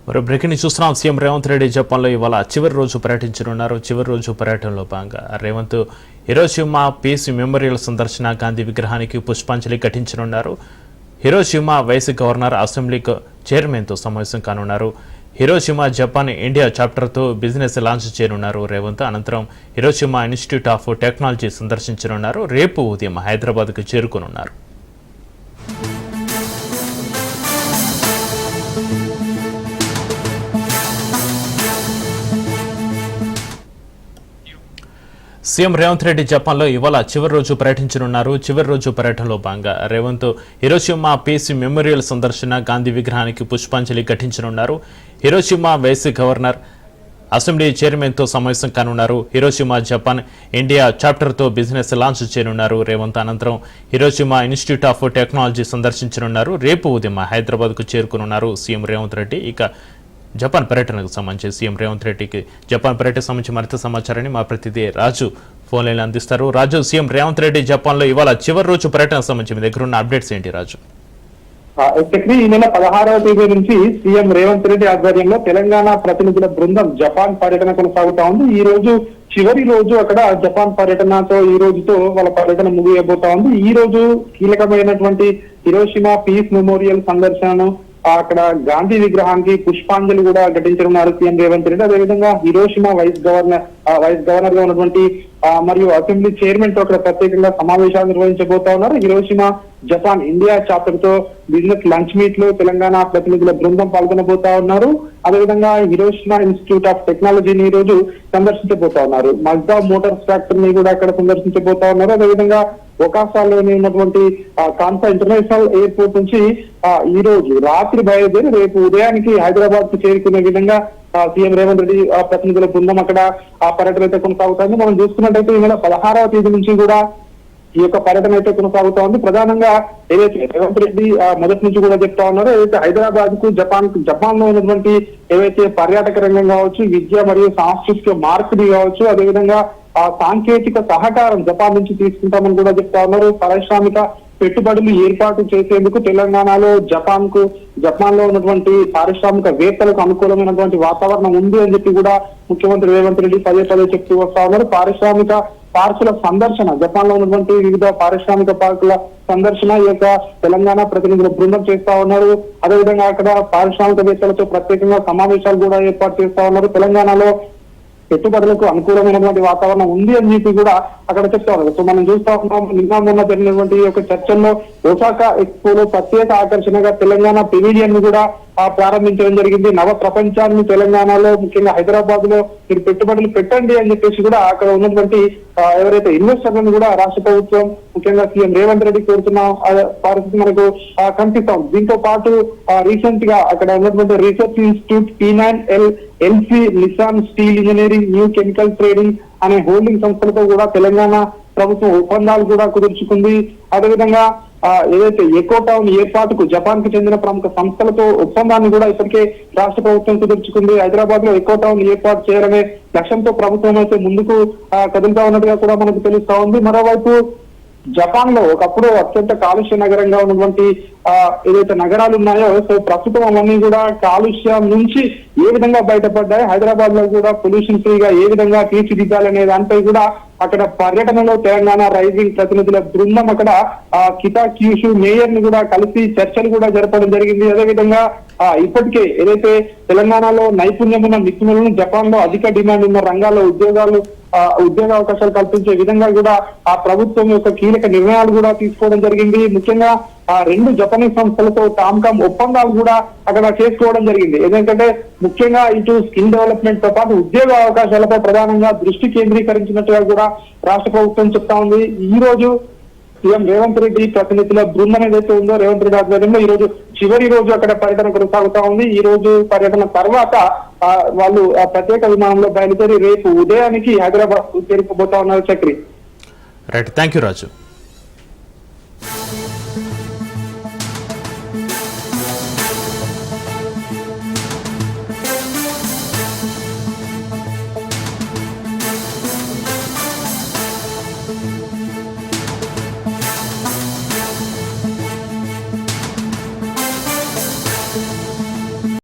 మరో బ్రేకింగ్ చూస్తున్నాం. సీఎం రేవంత్ రెడ్డి జపాన్లో ఇవాళ చివరి రోజు పర్యటించనున్నారు. చివరి రోజు పర్యటనలో భాగంగా రేవంత్ హిరోషిమా పీస్ మెమోరియల్ సందర్శన, గాంధీ విగ్రహానికి పుష్పాంజలి ఘటించనున్నారు. హిరోషిమా వైస్ గవర్నర్, అసెంబ్లీ చైర్మన్తో సమావేశం కానున్నారు. హిరోషిమా జపాన్ ఇండియా చాప్టర్తో బిజినెస్ లాంచ్ చేయనున్నారు రేవంత్. అనంతరం హిరోషిమా ఇన్స్టిట్యూట్ ఆఫ్ టెక్నాలజీ సందర్శించనున్నారు. రేపు ఉదయం హైదరాబాద్కు చేరుకోనున్నారు. సీఎం రేవంత్ రెడ్డి జపాన్లో ఇవాళ చివరి రోజు పర్యటించనున్నారు. చివరి రోజు పర్యటనలో భాగంగా రేవంత్ హిరోషిమా పీస్ మెమోరియల్ సందర్శన, గాంధీ విగ్రహానికి పుష్పాంజలి ఘటించనున్నారు. హిరోషిమా వైస్ గవర్నర్, అసెంబ్లీ చైర్మన్తో సమావేశం కానున్నారు. హిరోషిమా జపాన్ ఇండియా చాప్టర్తో బిజినెస్ లాంచ్ చేయనున్నారు రేవంత్. అనంతరం హిరోషిమా ఇన్స్టిట్యూట్ ఆఫ్ టెక్నాలజీ సందర్శించనున్నారు. రేపు ఉదయం హైదరాబాద్కు చేరుకునున్నారు సీఎం రేవంత్ రెడ్డి. ఇక జపాన్ పర్యటనకు సంబంధించి సీఎం రేవంత్ రెడ్డికి జపాన్ పర్యటనకు సంబంధించి మరింత సమాచారాన్ని మా ప్రతినిధి రాజు ఫోన్ లైన్లో అందిస్తారు. రాజు, సీఎం రేవంత్ రెడ్డి జపాన్లో ఇవాళ చివరి రోజు పర్యటనకు సంబంధించి మీ దగ్గర ఉన్న అప్డేట్స్ ఏంటి రాజు? ఈ నెల 16వ తేదీ నుంచి సీఎం రేవంత్ రెడ్డి ఆధ్వర్యంలో తెలంగాణ ప్రతినిధుల బృందం జపాన్ పర్యటన కొనసాగుతా ఉంది. ఈ రోజు చివరి రోజు అక్కడ జపాన్ పర్యటనతో ఈ రోజుతో వాళ్ళ పర్యటన ముగియబోతా ఉంది. ఈ రోజు కీలకమైనటువంటి హిరోషిమా పీస్ మెమోరియల్ సందర్శనను, అక్కడ గాంధీ విగ్రహానికి పుష్పాంజలి కూడా ఘటించనున్నారు సీఎం రేవంత్ రెడ్డి. అదేవిధంగా హిరోషిమా వైస్ గవర్నర్ గా ఉన్నటువంటి మరియు అసెంబ్లీ చైర్మన్ తో అక్కడ ప్రత్యేకంగా సమావేశాలు నిర్వహించబోతా ఉన్నారు. హిరోషిమా జపాన్ ఇండియా చాప్టర్ తో బిజినెస్ లంచ్ మీట్ లో తెలంగాణ ప్రతినిధుల బృందం పాల్గొనబోతా ఉన్నారు. అదేవిధంగా హిరోషిమా ఇన్స్టిట్యూట్ ఆఫ్ టెక్నాలజీని ఈ రోజు సందర్శించబోతా ఉన్నారు. మజ్దా మోటార్స్ ఫ్యాక్టరీని కూడా అక్కడ సందర్శించబోతా ఉన్నారు. అదేవిధంగా ఒకాసాలోని ఉన్నటువంటి కాన్సా ఇంటర్నేషనల్ ఎయిర్పోర్ట్ నుంచి ఈ రోజు రాత్రి బయలుదేరి రేపు ఉదయానికి హైదరాబాద్ కు చేరుకునే విధంగా సీఎం రేవంత్ రెడ్డి ప్రతినిధుల బృందం అక్కడ ఆ పర్యటన అయితే కొనసాగుతుంది. మనం చూసుకున్నట్టయితే ఈ నెల 16వ తేదీ నుంచి కూడా ఈ యొక్క పర్యటన అయితే కొనసాగుతా ఉంది. ప్రధానంగా ఏదైతే రేవంత్ రెడ్డి మొదటి నుంచి కూడా చెప్తా ఉన్నారో, ఏదైతే హైదరాబాద్ కు జపాన్ లో ఉన్నటువంటి ఏవైతే పర్యాటక రంగం కావచ్చు, విద్య మరియు సాంస్కృతిక మార్పిడి కావచ్చు, అదేవిధంగా సాంకేతిక సహకారం జపాన్ నుంచి తీసుకుంటామని కూడా చెప్తా ఉన్నారు. పారిశ్రామిక పెట్టుబడులు ఏర్పాటు చేసేందుకు తెలంగాణలో జపాన్ లో ఉన్నటువంటి పారిశ్రామిక వేత్తలకు అనుకూలమైనటువంటి వాతావరణం ఉంది అని చెప్పి కూడా ముఖ్యమంత్రి రేవంత్ రెడ్డి పదే చెప్తూ వస్తా ఉన్నారు. పారిశ్రామిక పార్కుల సందర్శన, జపాన్ లో ఉన్నటువంటి వివిధ పారిశ్రామిక పార్కుల సందర్శన ఈ యొక్క తెలంగాణ ప్రతినిధుల బృందం చేస్తా ఉన్నారు. అదేవిధంగా అక్కడ పారిశ్రామికవేత్తలతో ప్రత్యేకంగా సమావేశాలు కూడా ఏర్పాటు చేస్తా ఉన్నారు. తెలంగాణలో పెట్టుబడులకు అనుకూలమైనటువంటి వాతావరణం ఉంది అని చెప్పి కూడా అక్కడ చెప్తా ఉన్నారు. సో మనం చూస్తా ఉన్నాం, నిన్న మొన్న జరిగినటువంటి యొక్క చర్చల్లో ఒసాకా ఎక్స్పోలో ప్రత్యేక ఆకర్షణగా తెలంగాణ పెవిలియన్ ను కూడా ప్రారంభించడం జరిగింది. నవ ప్రపంచాన్ని తెలంగాణలో, ముఖ్యంగా హైదరాబాద్ లో మీరు పెట్టుబడులు పెట్టండి అని చెప్పేసి కూడా అక్కడ ఉన్నటువంటి ఎవరైతే ఇన్వెస్టర్లను కూడా రాష్ట్ర ప్రభుత్వం, ముఖ్యంగా సీఎం రేవంత్ రెడ్డి కోరుతున్న పరిస్థితి మనకు కనిపిస్తాం. దీంతో పాటు రీసెంట్ గా అక్కడ ఉన్నటువంటి research institute LC Nissan steel engineering, new chemical trading అనే హోల్డింగ్ సంస్థలతో కూడా తెలంగాణ ప్రభుత్వం ఒప్పందాలు కూడా కుదుర్చుకుంది. అదేవిధంగా ఏదైతే ఎకో టౌన్ ఏర్పాటుకు జపాన్ కు చెందిన ప్రముఖ సంస్థలతో ఒప్పందాన్ని కూడా ఇప్పటికే రాష్ట్ర ప్రభుత్వం కుదుర్చుకుంది. హైదరాబాద్ లో ఎకో టౌన్ ఏర్పాటు చేయాలనే లక్ష్యంతో ప్రభుత్వం అయితే ముందుకు కదులుతా ఉన్నట్టుగా కూడా మనకు తెలుస్తా ఉంది. మరోవైపు జపాన్ లో ఒకప్పుడు అత్యంత కాలుష్య నగరంగా ఉన్నటువంటి ఏదైతే నగరాలు ఉన్నాయో, సో ప్రస్తుతం అవన్నీ కూడా కాలుష్యం నుంచి ఏ విధంగా బయటపడ్డాయి, హైదరాబాద్ లో కూడా పొల్యూషన్ ఫ్రీగా ఏ విధంగా తీర్చిదిద్దాలనే దానిపై కూడా అక్కడ పర్యటనలో తెలంగాణ రైజింగ్ ప్రతినిధుల బృందం అక్కడ కితా క్యూషు మేయర్ ని కూడా కలిసి చర్చలు కూడా జరపడం జరిగింది. అదేవిధంగా ఇప్పటికే ఏదైతే తెలంగాణలో నైపుణ్యం ఉన్న నిపుణులను, జపాన్ లో అధిక డిమాండ్ ఉన్న రంగాల్లో ఉద్యోగ అవకాశాలు కల్పించే విధంగా కూడా ఆ ప్రభుత్వం యొక్క కీలక నిర్ణయాలు కూడా తీసుకోవడం జరిగింది. ముఖ్యంగా రెండు జపనీస్ సంస్థలతో టామ్కామ్ ఒప్పందాలు కూడా అక్కడ చేసుకోవడం జరిగింది. ఎందుకంటే ముఖ్యంగా ఇటు స్కిల్ డెవలప్మెంట్ తో పాటు ఉద్యోగ అవకాశాలపై ప్రధానంగా దృష్టి కేంద్రీకరించినట్టుగా కూడా రాష్ట్ర ప్రభుత్వం చెప్తా ఉంది. ఈ రోజు సీఎం రేవంత్ రెడ్డి ప్రతినిధుల బృందం ఏదైతే ఉందో, రేవంత్ రెడ్డి ఆధ్వర్యంలో ఈ రోజు చివరి రోజు అక్కడ పర్యటన కొనసాగుతా ఉంది. ఈ రోజు పర్యటన తర్వాత వాళ్ళు ప్రత్యేక విమానంలో బయలుదేరి రేపు ఉదయానికి హైదరాబాద్ చేరుకోబోతా ఉన్నారు. Chakri, right, thank you Raju.